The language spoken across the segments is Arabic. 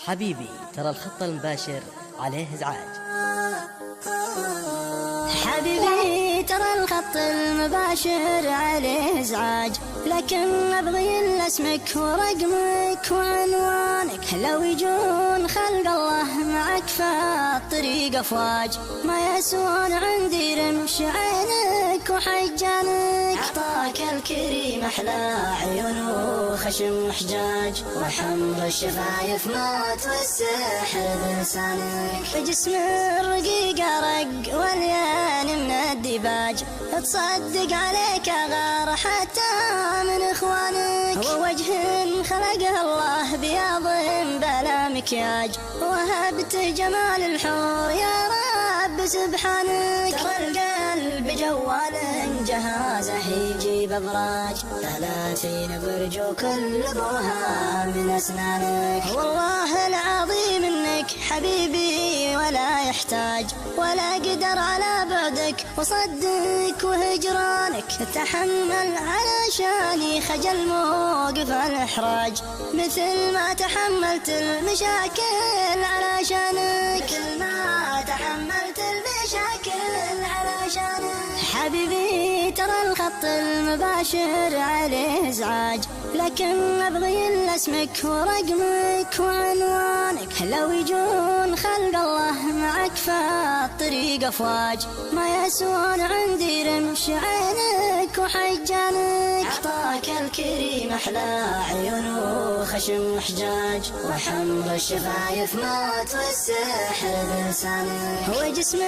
حبيبي ترى الخط المباشر عليه ازعاج. حبيبي ترى الخط المباشر عليه ازعاج، لكن ابغي الا اسمك ورقمك وعنوانك. لو يجون خلق الله معك فالطريق افواج، ما يسوون عندي رمش عينك وحجانك. اعطاك الكريم احلى عيون وخشم وحجاج، وحمر الشفايف موت والسحر بلسانك. بجسم الرقيق رق واليان من الديباج، تصدق عليك غار حتى من اخوانك. ووجه خلقه الله بياض بلا مكياج، وهبت جمال الحور يا رب سبحانك. ترى القلب جوال جهازه يجيب ابراج، 30 برج وكل ابوها من اسنانك. والله العظيم انك حبيبي ولا يحتاج، ولا قدر على بعدك وصدك وهجرانك. تحمل علشاني خجل موقف الاحراج، مثل ما تحملت المشاكل علشانك. مثل ما تحملت المشاكل علشانك. حبيبي ترى الخط المباشر عليه ازعاج، لكن ابغي الا اسمك ورقمك وعنوانك. لو يجون خلق الله معك فالطريق افواج، ما يسوون عندي رمش عينك وحجانك. اعطاك الكريم احلى عيون وخشم وحجاج، وحمر الشفايف موت والسحر بلسانك. وجسم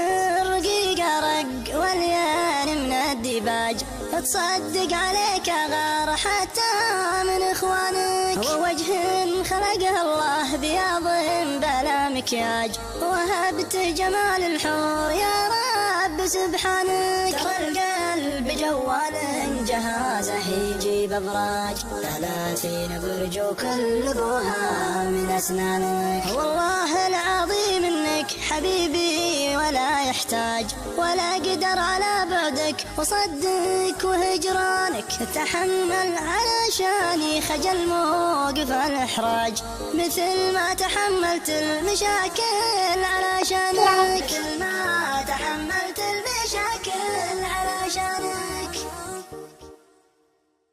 الرقيق رق واليان من الديباج، تصدق عليك غار حتى من اخوانك. ووجه خلقه الله بياض بلا مكياج، وهبت جمال الحور يا رب سبحانك. ترى القلب جوال جهازه يجيب ابراج، 30 برج وكل ابوها من اسنانك. والله العظيم انك حبيبي ولا يحتاج، ولا قدر على بعدك وصدك وهجرانك. تحمل علشاني خجل موقف الاحراج، مثل ما تحملت المشاكل علشانك. مثل ما تحملت المشاكل علشانك.